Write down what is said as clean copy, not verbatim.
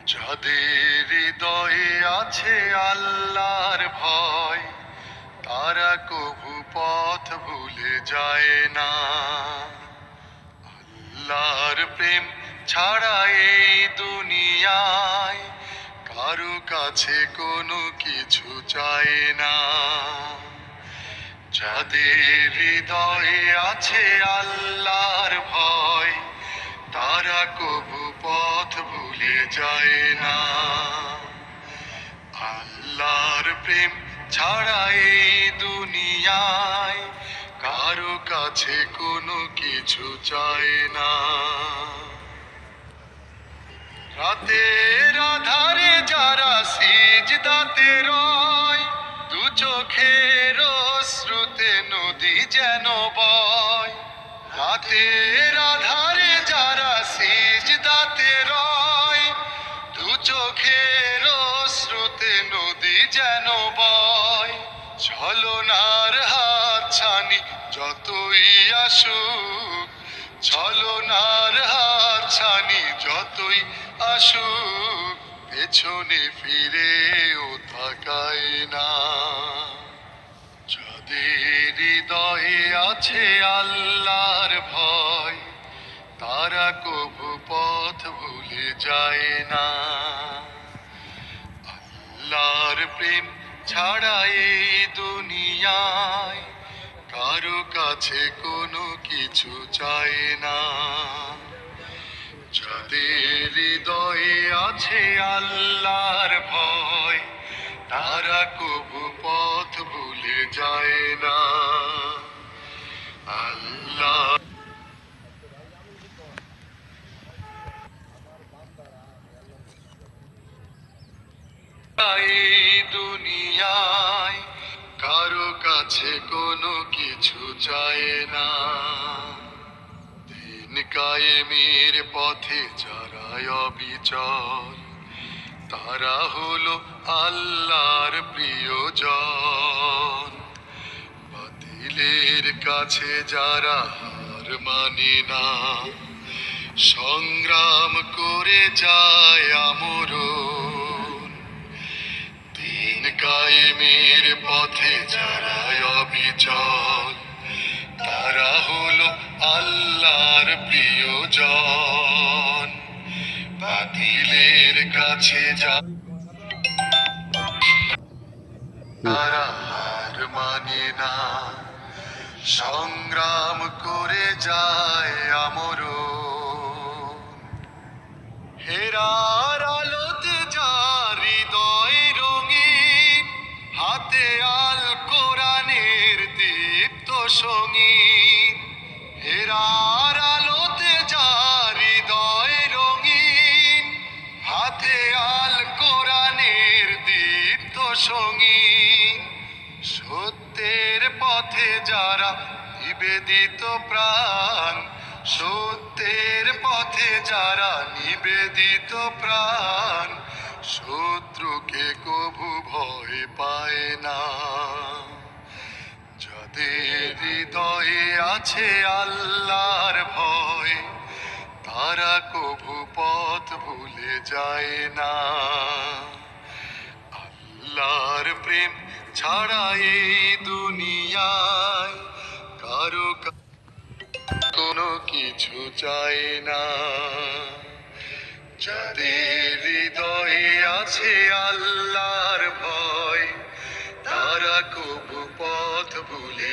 যাদের হৃদয়ে আছে আল্লাহর ভয়, তারা কভু পথ ভুলে যায় না। আল্লাহর প্রেম ছাড়া এই দুনিয়ায় কারো কাছে কোনো কিছু চায় না। যাদের হৃদয়ে আছে আল্লাহর ভয়, তারা কভু পথ ভুলে যায় না। আল্লাহর প্রেম ছাড়া এই দুনিয়ায় কারো কাছে কোনো কিছু চায় না। রাতের আধারে যারা সিজদাতে রয়, দু চোখের অশ্রুতে নদী যেন বয়। রাতের আধারে যারা সিজদাতে রয়, দু চোখের অশ্রুতে নদী যেন বয়। ছলনার হাত ছানি যতই আসুক, ছলনার হাত ছানি যতই আসুক, পেছনে ফিরেও তাকায় না। যাদের হৃদয়ে আছে আল্লাহর ভয়, তারা কভু পথ ভুলে যায় না। আল্লাহর প্রেম ছাড়া এই দুনিয়ায় কারো কাছে কোনো কিছু চায় না। যাদের হৃদয়ে আছে আল্লাহর ভয়, তারা কভু পথ ভুলে যায় না। আল্লাহ এই দুনিয়ায় কারো কাছে কোনো কিছু চায় না। দিন কায়েমের পথে যারা অবিচল, তারা হলো আল্লাহর প্রিয়জন। বাতিলের কাছে যারা হার মানে না, সংগ্রাম করে যায় আমরণ। দিন কায়েমের পথে যারা অবিচল, তারা হলো আল্লাহর প্রিয়জন। বাতিলের কাছে যারা হার মানে না, সংগ্রাম করে যায় আমরণ। হেরার আলোতে যার হৃদয় রঙিন, হাতে আল কোরআনের দীপ্ত সঙ্গীত। হেরার আলোতে যার হৃদয় রঙিন, হাতে আল কোরআনের দীপ্ত সঙ্গীত। সত্যের পথে যারা নিবেদিত প্রাণ, সত্যের পথে যারা নিবেদিত প্রাণ, শত্রুকে কভু ভয় পায় না। যাদের হৃদয়ে আছে আল্লাহর ভয়, তারা কভু পথ ভুলে যায় না। আল্লাহর প্রেম ছাড়া এই দুনিয়ায় কারো কোনো কিছু চায় না। যাদের হৃদয়ে আছে আল্লাহর ভয়, তারা কভু পথ ভুলে